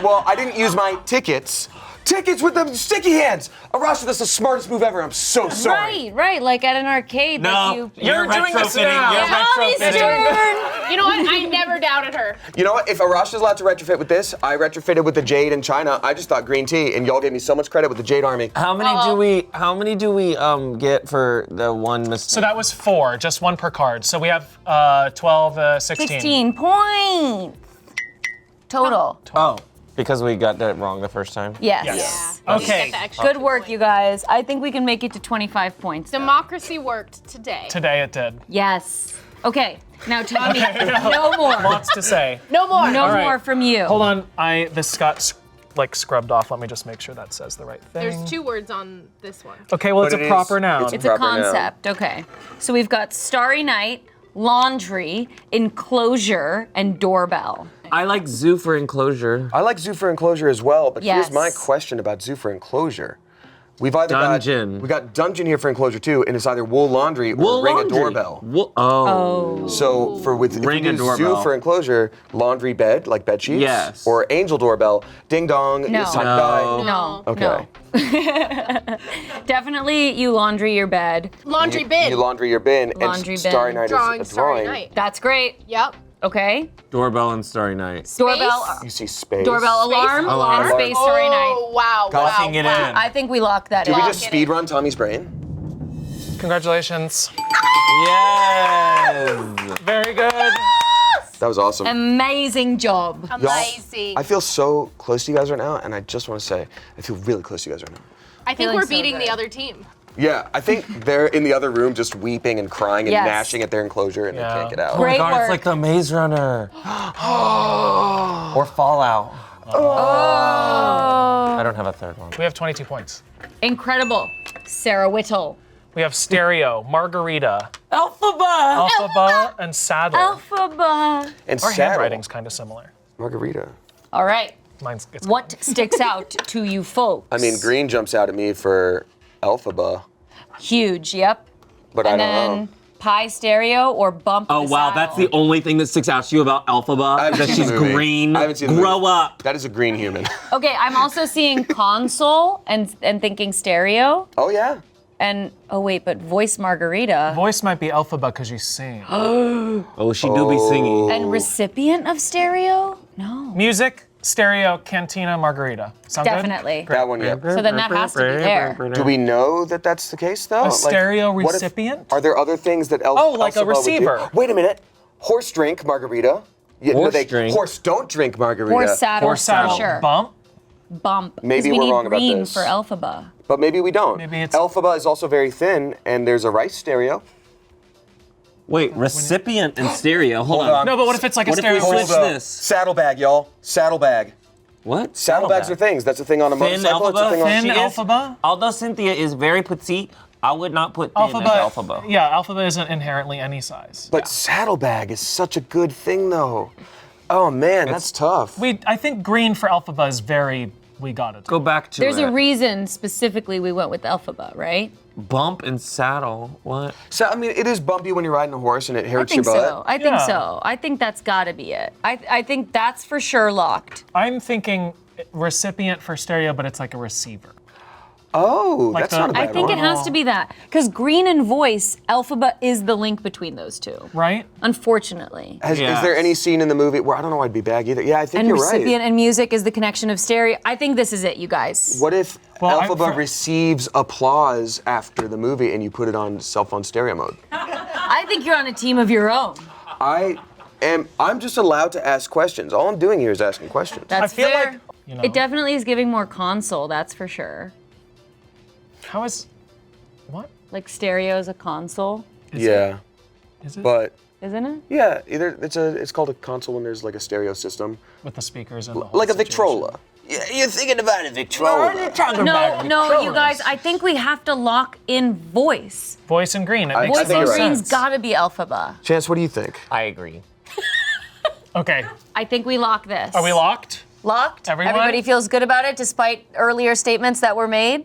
[SPEAKER 4] well, I didn't use my tickets. Tickets with the sticky hands. Arasha, that's the smartest move ever. I'm so sorry.
[SPEAKER 1] Right, like at an arcade.
[SPEAKER 5] No,
[SPEAKER 1] like you.
[SPEAKER 3] You're doing this
[SPEAKER 5] retrofitting.
[SPEAKER 3] now.
[SPEAKER 5] You're
[SPEAKER 1] Tommy's
[SPEAKER 5] retrofitting.
[SPEAKER 1] turn.
[SPEAKER 7] You know what? I never doubted her.
[SPEAKER 4] You know what? If Arasha's allowed to retrofit with this, I retrofitted with the jade in China. I just thought green tea, and y'all gave me so much credit with the jade army.
[SPEAKER 5] How many do we get for the one mistake?
[SPEAKER 3] So that was 4, just 1 per card. So we have 12, 16.
[SPEAKER 1] 16 points. Total.
[SPEAKER 5] Oh, because we got that wrong the first time.
[SPEAKER 1] Yes.
[SPEAKER 3] Yes.
[SPEAKER 7] You
[SPEAKER 3] Okay.
[SPEAKER 7] get the extra
[SPEAKER 1] Good work, you guys. I think we can make it to 25 points.
[SPEAKER 7] Democracy worked today.
[SPEAKER 3] Today it did.
[SPEAKER 1] Yes. Okay. Now, Tommy, no more.
[SPEAKER 3] Lots to say.
[SPEAKER 7] No more.
[SPEAKER 1] No
[SPEAKER 3] All right.
[SPEAKER 1] more from you.
[SPEAKER 3] Hold on, this got like scrubbed off. Let me just make sure that says the right thing.
[SPEAKER 7] There's 2 words on this one.
[SPEAKER 3] Okay, well,
[SPEAKER 4] But
[SPEAKER 3] it's
[SPEAKER 4] it
[SPEAKER 3] a proper
[SPEAKER 4] is-
[SPEAKER 3] noun.
[SPEAKER 4] it's
[SPEAKER 1] It's a
[SPEAKER 4] Proper noun.
[SPEAKER 1] concept. Okay. So we've got Starry Night, laundry, enclosure, and doorbell.
[SPEAKER 5] I like zoo for enclosure.
[SPEAKER 4] I like zoo for enclosure as well, but here's my
[SPEAKER 1] Yes.
[SPEAKER 4] question about zoo for enclosure. We've either
[SPEAKER 5] Dungeon.
[SPEAKER 4] we got dungeon here for enclosure too, and it's either wool laundry or
[SPEAKER 5] Wool
[SPEAKER 4] ring
[SPEAKER 5] laundry.
[SPEAKER 4] a doorbell.
[SPEAKER 5] Oh.
[SPEAKER 4] So for with if
[SPEAKER 5] Ring
[SPEAKER 4] we
[SPEAKER 5] a
[SPEAKER 4] do
[SPEAKER 5] doorbell.
[SPEAKER 4] zoo for enclosure, laundry bed like bed sheets,
[SPEAKER 5] Yes.
[SPEAKER 4] or angel doorbell, ding dong,
[SPEAKER 1] No.
[SPEAKER 4] it's time to
[SPEAKER 5] No.
[SPEAKER 4] die.
[SPEAKER 1] No.
[SPEAKER 4] Okay.
[SPEAKER 1] No. Definitely you laundry your bed.
[SPEAKER 7] Laundry bin.
[SPEAKER 4] You laundry your bin,
[SPEAKER 1] Laundry
[SPEAKER 4] and
[SPEAKER 1] bin.
[SPEAKER 4] Starry Night
[SPEAKER 7] Drawing
[SPEAKER 4] is a
[SPEAKER 7] Starry
[SPEAKER 4] drawing.
[SPEAKER 7] Night.
[SPEAKER 1] That's great.
[SPEAKER 7] Yep.
[SPEAKER 1] Okay.
[SPEAKER 5] Doorbell and Starry Night.
[SPEAKER 1] Doorbell.
[SPEAKER 4] You see space.
[SPEAKER 1] Doorbell alarm,
[SPEAKER 5] alarm.
[SPEAKER 1] and space Starry Night.
[SPEAKER 7] Oh, wow.
[SPEAKER 5] Locking it in.
[SPEAKER 1] I think we locked that
[SPEAKER 4] Did
[SPEAKER 1] in.
[SPEAKER 4] we just speed run Tommy's brain?
[SPEAKER 3] Congratulations.
[SPEAKER 5] Yes.
[SPEAKER 3] Very good.
[SPEAKER 4] That was awesome.
[SPEAKER 1] Amazing job.
[SPEAKER 4] Y'all,
[SPEAKER 7] Amazing.
[SPEAKER 4] I feel so close to you guys right now, and I just want to say, I feel really close to you guys right now.
[SPEAKER 7] I think
[SPEAKER 1] Feeling
[SPEAKER 7] we're
[SPEAKER 1] so
[SPEAKER 7] beating the
[SPEAKER 1] good.
[SPEAKER 7] other team.
[SPEAKER 4] Yeah, I think they're in the other room just weeping and crying and
[SPEAKER 1] Yes.
[SPEAKER 4] gnashing at their enclosure, and
[SPEAKER 3] Yeah.
[SPEAKER 4] they can't get out.
[SPEAKER 5] Oh my
[SPEAKER 1] Great
[SPEAKER 5] God,
[SPEAKER 1] work.
[SPEAKER 5] it's like the Maze Runner. Or Fallout. I don't have a third one.
[SPEAKER 3] We have 22 points.
[SPEAKER 1] Incredible. Sarah Whittle.
[SPEAKER 3] We have stereo, margarita,
[SPEAKER 5] Alphaba.
[SPEAKER 3] alphaba, and saddle.
[SPEAKER 1] Alphaba.
[SPEAKER 4] And
[SPEAKER 3] Our
[SPEAKER 4] saddle.
[SPEAKER 3] handwriting's kind of similar.
[SPEAKER 4] Margarita.
[SPEAKER 1] All right.
[SPEAKER 3] Mine's it's
[SPEAKER 1] What sticks out to you folks?
[SPEAKER 4] I mean, green jumps out at me for Alphaba,
[SPEAKER 1] Huge, yep.
[SPEAKER 4] but
[SPEAKER 1] And
[SPEAKER 4] I don't
[SPEAKER 1] then
[SPEAKER 4] know.
[SPEAKER 1] pie stereo or bump
[SPEAKER 5] Oh
[SPEAKER 1] the
[SPEAKER 5] wow,
[SPEAKER 1] saddle?
[SPEAKER 5] that's the only thing that sticks out to you about Alphaba.
[SPEAKER 4] I haven't
[SPEAKER 5] That
[SPEAKER 4] seen
[SPEAKER 5] she's
[SPEAKER 4] the movie.
[SPEAKER 5] green.
[SPEAKER 4] I haven't seen the
[SPEAKER 5] Grow
[SPEAKER 4] movie.
[SPEAKER 5] up.
[SPEAKER 4] That is a green human.
[SPEAKER 1] Okay, I'm also seeing console and thinking stereo.
[SPEAKER 4] Oh yeah.
[SPEAKER 1] And oh wait, but voice margarita
[SPEAKER 3] Voice might be alphaba because you sing.
[SPEAKER 5] Oh, she do be singing.
[SPEAKER 1] and recipient of stereo? No.
[SPEAKER 3] Music, stereo, cantina, margarita. Sound
[SPEAKER 1] Definitely.
[SPEAKER 4] That one, yeah.
[SPEAKER 1] So then that has to be there.
[SPEAKER 4] Do we know that that's the case though?
[SPEAKER 3] A stereo
[SPEAKER 4] what if-
[SPEAKER 3] recipient?
[SPEAKER 4] Are there other things that
[SPEAKER 3] Oh, like a
[SPEAKER 4] Alphaba would do?
[SPEAKER 3] receiver.
[SPEAKER 4] Wait a minute. Horse drink margarita. Yeah,
[SPEAKER 5] Horse drink?
[SPEAKER 4] Horse don't drink margarita.
[SPEAKER 1] Horse saddle,
[SPEAKER 3] Horse saddle,
[SPEAKER 1] for sure.
[SPEAKER 3] bump.
[SPEAKER 1] Bump. 'Cause
[SPEAKER 4] Maybe
[SPEAKER 1] we
[SPEAKER 4] we're
[SPEAKER 1] need
[SPEAKER 4] wrong about
[SPEAKER 1] green
[SPEAKER 4] this.
[SPEAKER 1] for alphaba.
[SPEAKER 4] But maybe we don't.
[SPEAKER 3] Maybe it's-
[SPEAKER 4] Alphaba is also very thin, and there's a rice stereo.
[SPEAKER 5] Wait, recipient and stereo. Hold
[SPEAKER 4] Hold on.
[SPEAKER 5] on.
[SPEAKER 3] No, but what if it's like a
[SPEAKER 5] What if
[SPEAKER 3] stereo?
[SPEAKER 5] we switch
[SPEAKER 4] Hold up.
[SPEAKER 5] this?
[SPEAKER 4] Saddlebag, y'all. Saddlebag.
[SPEAKER 5] What?
[SPEAKER 4] Saddlebags are things. That's a thing on a
[SPEAKER 5] Thin
[SPEAKER 4] motorcycle. It's a
[SPEAKER 5] alphaba?
[SPEAKER 4] thing on.
[SPEAKER 3] Thin
[SPEAKER 5] She is-
[SPEAKER 3] alphaba?
[SPEAKER 5] Although Cynthia is very petite, I would not put thin as alphaba.
[SPEAKER 3] Yeah, alphaba isn't inherently any size.
[SPEAKER 4] But saddlebag is such a good thing, though. Oh man, that's tough.
[SPEAKER 3] I think green for alphaba is very. We got it.
[SPEAKER 5] Go back to
[SPEAKER 1] There's
[SPEAKER 5] it.
[SPEAKER 1] a reason specifically we went with alphaba, right?
[SPEAKER 5] Bump and saddle. What?
[SPEAKER 4] So I mean, it is bumpy when you're riding a horse and it
[SPEAKER 1] I
[SPEAKER 4] hurts
[SPEAKER 1] think
[SPEAKER 4] your butt.
[SPEAKER 1] so. I think
[SPEAKER 3] Yeah.
[SPEAKER 1] so. I think that's gotta be it. I think that's for sure locked.
[SPEAKER 3] I'm thinking recipient for stereo, but it's like a receiver.
[SPEAKER 4] Oh,
[SPEAKER 3] Like
[SPEAKER 4] that's
[SPEAKER 3] the-
[SPEAKER 4] not a bad
[SPEAKER 1] I think
[SPEAKER 4] one.
[SPEAKER 1] it has to be that. Because green and voice, alphaba is the link between those two.
[SPEAKER 3] Right?
[SPEAKER 1] Unfortunately.
[SPEAKER 4] Is
[SPEAKER 5] Yes.
[SPEAKER 4] there any scene in the movie where I don't know why it'd be bag either? Yeah, I think
[SPEAKER 1] And
[SPEAKER 4] you're
[SPEAKER 1] recipient
[SPEAKER 4] right.
[SPEAKER 1] and music is the connection of stereo. I think this is it, you guys.
[SPEAKER 4] What if
[SPEAKER 3] Well, I'm
[SPEAKER 4] Alphaba
[SPEAKER 3] for-
[SPEAKER 4] receives applause after the movie and you put it on cell phone stereo mode?
[SPEAKER 1] I think you're on a team of your own.
[SPEAKER 4] I'm just allowed to ask questions. All I'm doing here is asking questions.
[SPEAKER 1] That's
[SPEAKER 3] I feel
[SPEAKER 1] fair.
[SPEAKER 3] like, you know,
[SPEAKER 1] It definitely is giving more console, that's for sure.
[SPEAKER 3] how is what?
[SPEAKER 1] Like stereo is a console,
[SPEAKER 4] Yeah,
[SPEAKER 3] Is it
[SPEAKER 4] but
[SPEAKER 1] isn't it?
[SPEAKER 4] yeah, it's called a console when there's like a stereo system,
[SPEAKER 3] with the speakers and the whole
[SPEAKER 4] like a
[SPEAKER 3] situation?
[SPEAKER 4] Victrola. Yeah, you're thinking about a Victrola.
[SPEAKER 1] No, you guys, I think we have to lock in voice.
[SPEAKER 3] Voice and green. It
[SPEAKER 4] I
[SPEAKER 3] makes
[SPEAKER 1] Voice
[SPEAKER 4] think
[SPEAKER 1] and
[SPEAKER 4] you're right.
[SPEAKER 1] green's gotta be alphaba.
[SPEAKER 4] Chance, what do you think?
[SPEAKER 5] I agree.
[SPEAKER 3] Okay.
[SPEAKER 1] I think we lock this.
[SPEAKER 3] Are we locked?
[SPEAKER 1] Locked?
[SPEAKER 3] Everyone?
[SPEAKER 1] Everybody feels good about it despite earlier statements that were made?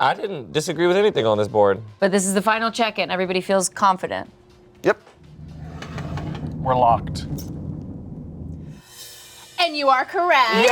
[SPEAKER 5] I didn't disagree with anything on this board.
[SPEAKER 1] But this is the final check-in. Everybody feels confident.
[SPEAKER 4] Yep.
[SPEAKER 3] We're locked.
[SPEAKER 7] And you are correct.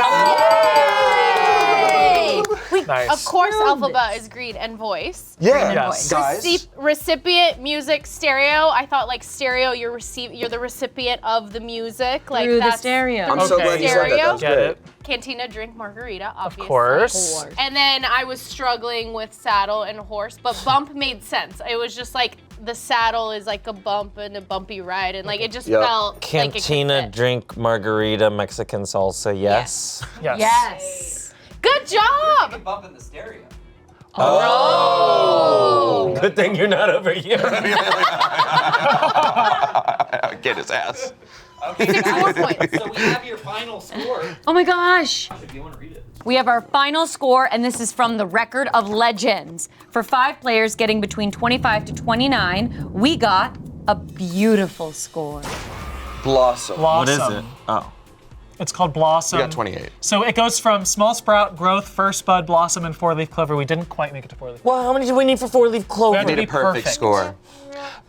[SPEAKER 1] Yay! We,
[SPEAKER 3] Nice.
[SPEAKER 7] Of course,
[SPEAKER 1] Killed
[SPEAKER 7] alphaba
[SPEAKER 1] this.
[SPEAKER 7] is green and voice.
[SPEAKER 4] Yeah,
[SPEAKER 3] Yes.
[SPEAKER 4] guys.
[SPEAKER 7] Recipient, music, stereo. I thought like stereo, you're the recipient of the music. Like
[SPEAKER 1] through the
[SPEAKER 7] that's
[SPEAKER 1] stereo.
[SPEAKER 4] I'm so
[SPEAKER 3] Okay.
[SPEAKER 4] glad you said that. That was
[SPEAKER 3] Get
[SPEAKER 4] great.
[SPEAKER 3] it?
[SPEAKER 7] Cantina, drink margarita, obviously.
[SPEAKER 3] Of course.
[SPEAKER 7] And then I was struggling with saddle and horse, but bump made sense. It was just like the saddle is like a bump and a bumpy ride, and like it just
[SPEAKER 4] Yep.
[SPEAKER 7] felt like it could
[SPEAKER 5] Cantina,
[SPEAKER 7] fit.
[SPEAKER 5] drink margarita, Mexican salsa, yes.
[SPEAKER 3] Yes.
[SPEAKER 1] Yes.
[SPEAKER 7] Good job.
[SPEAKER 6] Bump in the stereo.
[SPEAKER 5] Good thing you're not over here.
[SPEAKER 4] Get his ass.
[SPEAKER 6] Okay,
[SPEAKER 7] 6 more points.
[SPEAKER 6] so we have your final score.
[SPEAKER 1] Oh my gosh.
[SPEAKER 6] If you want to read it.
[SPEAKER 1] We have our final score, and this is from the Record of Legends. For 5 players getting between 25 to 29, we got a beautiful score.
[SPEAKER 4] Blossom.
[SPEAKER 5] What is it? Oh.
[SPEAKER 3] It's called Blossom.
[SPEAKER 4] We got 28.
[SPEAKER 3] So it goes from small sprout, growth, first bud, blossom, and 4-leaf clover. We didn't quite make it to 4-leaf.
[SPEAKER 5] Well, how many do we need for 4-leaf clover?
[SPEAKER 3] We had to
[SPEAKER 4] Need
[SPEAKER 3] be
[SPEAKER 4] a perfect
[SPEAKER 3] perfect.
[SPEAKER 4] score.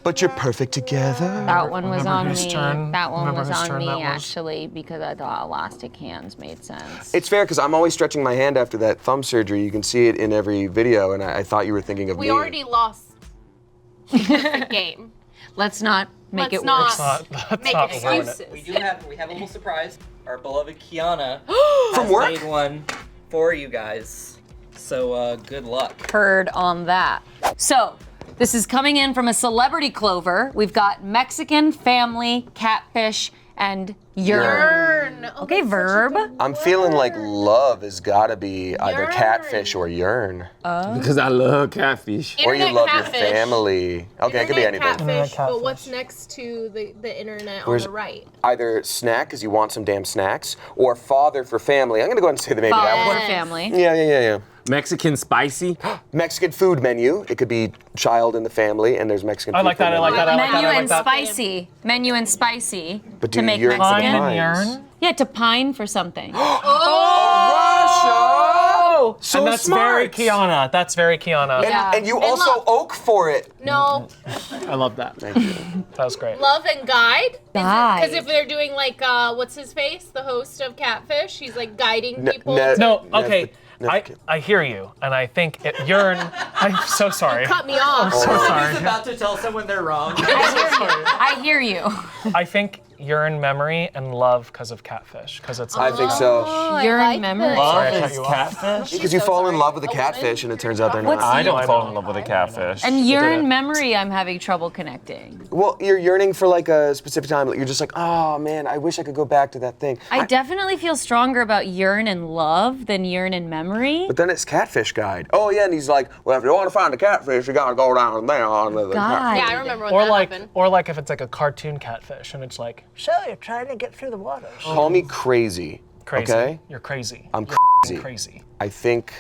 [SPEAKER 4] But you're perfect together.
[SPEAKER 1] That one was
[SPEAKER 3] Remember
[SPEAKER 1] on
[SPEAKER 3] whose
[SPEAKER 1] me.
[SPEAKER 3] turn-
[SPEAKER 1] That one
[SPEAKER 3] remember
[SPEAKER 1] was
[SPEAKER 3] whose
[SPEAKER 1] on
[SPEAKER 3] turn
[SPEAKER 1] me,
[SPEAKER 3] that was?
[SPEAKER 1] actually, because I thought elastic hands made sense.
[SPEAKER 4] It's fair because I'm always stretching my hand after that thumb surgery. You can see it in every video, and I thought you were thinking of
[SPEAKER 7] We
[SPEAKER 4] me.
[SPEAKER 7] already lost the game.
[SPEAKER 1] Let's not make
[SPEAKER 7] Let's
[SPEAKER 1] it
[SPEAKER 7] not.
[SPEAKER 1] worse.
[SPEAKER 3] Let's
[SPEAKER 7] Make
[SPEAKER 3] not ruin
[SPEAKER 7] excuses.
[SPEAKER 3] it.
[SPEAKER 6] We have a little surprise. Our beloved Kiana
[SPEAKER 4] From
[SPEAKER 6] has
[SPEAKER 4] work?
[SPEAKER 6] made one for you guys. So good luck.
[SPEAKER 1] Heard on that. So, this is coming in from a celebrity clover. We've got Mexican, family, catfish, and yearn.
[SPEAKER 7] Burn. Oh,
[SPEAKER 1] Okay,
[SPEAKER 7] that's such a
[SPEAKER 1] verb.
[SPEAKER 7] good
[SPEAKER 4] I'm feeling like
[SPEAKER 7] word.
[SPEAKER 4] love has got to be either
[SPEAKER 7] Yearn.
[SPEAKER 4] catfish or yearn.
[SPEAKER 5] Because I love catfish.
[SPEAKER 4] Or you
[SPEAKER 7] Internet
[SPEAKER 4] love
[SPEAKER 7] catfish.
[SPEAKER 4] your family. Okay, it could be
[SPEAKER 7] Internet
[SPEAKER 4] anything.
[SPEAKER 7] Catfish,
[SPEAKER 3] Internet
[SPEAKER 7] but what's
[SPEAKER 3] catfish.
[SPEAKER 7] next to the internet
[SPEAKER 4] Where's-
[SPEAKER 7] on the right?
[SPEAKER 4] Either snack, because you want some damn snacks, or father for family. I'm going to go ahead and say the maybe that
[SPEAKER 1] Father,
[SPEAKER 4] one.
[SPEAKER 1] family.
[SPEAKER 4] Yeah.
[SPEAKER 5] Mexican spicy.
[SPEAKER 4] Mexican food menu. It could be child in the family, and there's Mexican
[SPEAKER 3] I
[SPEAKER 4] food
[SPEAKER 3] like
[SPEAKER 4] for
[SPEAKER 3] that, I like
[SPEAKER 4] menu.
[SPEAKER 3] that, I like
[SPEAKER 1] Menu
[SPEAKER 3] that, I like
[SPEAKER 1] and
[SPEAKER 3] that.
[SPEAKER 1] spicy. Menu and spicy
[SPEAKER 4] But
[SPEAKER 1] to
[SPEAKER 4] do
[SPEAKER 1] make
[SPEAKER 4] yearn for the
[SPEAKER 3] Pine
[SPEAKER 1] Mexican.
[SPEAKER 3] and
[SPEAKER 4] pines.
[SPEAKER 3] yearn.
[SPEAKER 1] Yeah, to pine for something.
[SPEAKER 4] Russia! So
[SPEAKER 3] And that's
[SPEAKER 4] smart.
[SPEAKER 3] very Kiana. That's very Kiana.
[SPEAKER 1] Yeah.
[SPEAKER 4] And you
[SPEAKER 7] And
[SPEAKER 4] also
[SPEAKER 7] love.
[SPEAKER 4] oak for it.
[SPEAKER 7] No,
[SPEAKER 3] I love that.
[SPEAKER 4] Thank you.
[SPEAKER 3] That was great.
[SPEAKER 7] love and guide.
[SPEAKER 1] Guide.
[SPEAKER 7] Because if they're doing like, what's his face, the host of Catfish, he's like guiding
[SPEAKER 4] Ne-
[SPEAKER 7] people.
[SPEAKER 4] ne-
[SPEAKER 7] to
[SPEAKER 3] No,
[SPEAKER 4] Neff-
[SPEAKER 3] okay.
[SPEAKER 4] Neff-
[SPEAKER 3] I hear you, and I think yearn. I'm so sorry.
[SPEAKER 7] cut me off.
[SPEAKER 3] So sorry.
[SPEAKER 6] He's about to tell someone they're wrong.
[SPEAKER 1] I hear you.
[SPEAKER 3] I think yearn memory and love because of catfish, because it's.
[SPEAKER 4] I think so.
[SPEAKER 7] I
[SPEAKER 1] Yearn
[SPEAKER 7] like
[SPEAKER 1] memory.
[SPEAKER 7] this.
[SPEAKER 3] Sorry, I
[SPEAKER 5] Love
[SPEAKER 3] cut
[SPEAKER 5] is
[SPEAKER 3] you off.
[SPEAKER 5] catfish?
[SPEAKER 4] Because you
[SPEAKER 7] so
[SPEAKER 4] fall in
[SPEAKER 7] sorry.
[SPEAKER 4] love with a
[SPEAKER 7] A
[SPEAKER 4] catfish,
[SPEAKER 7] woman?
[SPEAKER 4] and it turns out they're
[SPEAKER 1] What's
[SPEAKER 4] not.
[SPEAKER 5] I don't
[SPEAKER 3] I
[SPEAKER 5] fall
[SPEAKER 3] know.
[SPEAKER 5] in love with a catfish.
[SPEAKER 1] And
[SPEAKER 3] did
[SPEAKER 1] yearn
[SPEAKER 3] it.
[SPEAKER 1] memory, I'm having trouble connecting.
[SPEAKER 4] Well, you're yearning for like a specific time. You're just like, oh man, I wish I could go back to that thing.
[SPEAKER 1] I definitely feel stronger about yearn and love than yearn and memory.
[SPEAKER 4] But then it's catfish guide. Oh yeah, and he's like, well, if you want to find a catfish, you gotta go down there on the
[SPEAKER 1] Guide.
[SPEAKER 7] Yeah, I remember when
[SPEAKER 3] Or
[SPEAKER 7] that
[SPEAKER 3] like,
[SPEAKER 7] happened.
[SPEAKER 3] or like if it's like a cartoon catfish, and it's like, so you're trying to get through the waters.
[SPEAKER 4] Call me crazy.
[SPEAKER 3] Crazy.
[SPEAKER 4] Okay?
[SPEAKER 3] You're crazy.
[SPEAKER 4] I'm
[SPEAKER 3] You're
[SPEAKER 4] crazy.
[SPEAKER 3] crazy.
[SPEAKER 4] I think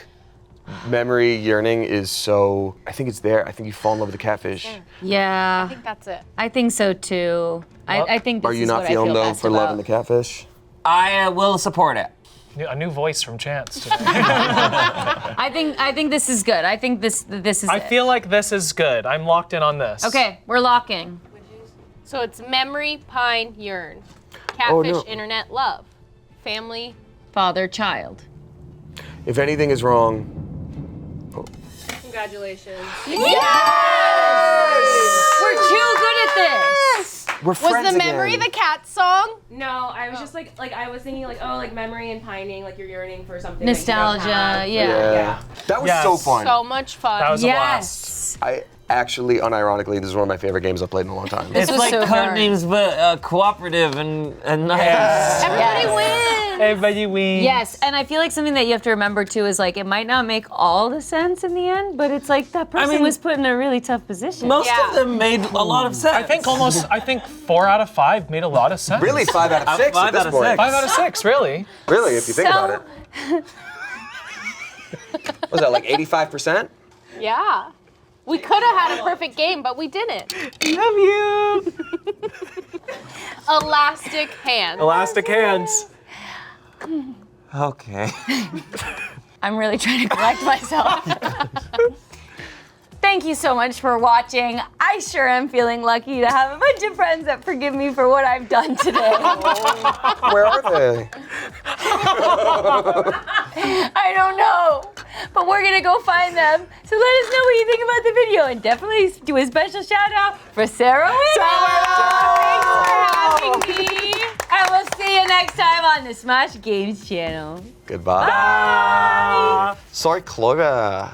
[SPEAKER 4] memory yearning is so. I think it's there. I think you fall in love with the catfish.
[SPEAKER 1] Yeah,
[SPEAKER 7] I think that's it.
[SPEAKER 1] I think so too. I think this
[SPEAKER 4] Are you
[SPEAKER 1] is
[SPEAKER 4] not
[SPEAKER 1] what
[SPEAKER 4] feeling
[SPEAKER 1] I feel
[SPEAKER 4] though
[SPEAKER 1] best
[SPEAKER 4] for
[SPEAKER 1] about.
[SPEAKER 4] loving the catfish?
[SPEAKER 5] I will support it.
[SPEAKER 3] A new voice from Chance today.
[SPEAKER 1] I think this is good. I think this is
[SPEAKER 3] I
[SPEAKER 1] it.
[SPEAKER 3] feel like this is good. I'm locked in on this.
[SPEAKER 1] Okay, we're locking.
[SPEAKER 7] So it's memory, pine, yearn. Catfish,
[SPEAKER 4] Oh, no.
[SPEAKER 7] internet, love. Family.
[SPEAKER 1] Father, child.
[SPEAKER 4] If anything is wrong,
[SPEAKER 7] Congratulations.
[SPEAKER 1] We're too good at this.
[SPEAKER 4] we're
[SPEAKER 7] Was
[SPEAKER 4] friends
[SPEAKER 7] the memory
[SPEAKER 4] again.
[SPEAKER 7] the cat song?
[SPEAKER 8] No, I was just like I was thinking like, oh, like memory and pining, like you're yearning for something that you don't
[SPEAKER 1] Nostalgia,
[SPEAKER 8] have.
[SPEAKER 1] yeah.
[SPEAKER 4] Yeah. That was
[SPEAKER 3] Yes.
[SPEAKER 4] so fun.
[SPEAKER 7] So much fun.
[SPEAKER 3] That was a blast.
[SPEAKER 1] Yes.
[SPEAKER 4] I actually, unironically, this is one of my favorite games I've played in a long time.
[SPEAKER 1] This
[SPEAKER 5] It's
[SPEAKER 1] was
[SPEAKER 5] like
[SPEAKER 1] so hard.
[SPEAKER 5] Codenames, but cooperative and nice.
[SPEAKER 7] Everybody wins.
[SPEAKER 3] Everybody wins.
[SPEAKER 1] Yes, and I feel like something that you have to remember too is like it might not make all the sense in the end, but it's like that person
[SPEAKER 5] mean-
[SPEAKER 1] was put in a really tough position.
[SPEAKER 5] Most
[SPEAKER 7] Yeah.
[SPEAKER 5] of them made a lot of sense.
[SPEAKER 3] I think 4 out of 5 made a lot of sense.
[SPEAKER 4] Really, 5 out of 6
[SPEAKER 5] 5
[SPEAKER 4] at this
[SPEAKER 5] out of
[SPEAKER 4] point.
[SPEAKER 5] 6.
[SPEAKER 3] 5 out of 6, really.
[SPEAKER 4] Really, if you think
[SPEAKER 1] So-
[SPEAKER 4] about it. What was that, like 85%?
[SPEAKER 7] Yeah. We could have had a perfect game, but we didn't.
[SPEAKER 3] Love you.
[SPEAKER 7] Elastic hands.
[SPEAKER 3] Elastic hands.
[SPEAKER 5] Okay.
[SPEAKER 1] I'm really trying to correct myself. Thank you so much for watching. I sure am feeling lucky to have a bunch of friends that forgive me for what I've done today.
[SPEAKER 4] Where are they?
[SPEAKER 1] I don't know, but we're gonna go find them. So let us know what you think about the video, and definitely do a special shout out for Sarah Whittle. Thanks for having me. And we'll see you next time on the Smosh Games channel.
[SPEAKER 4] Goodbye. Sorry, Clover.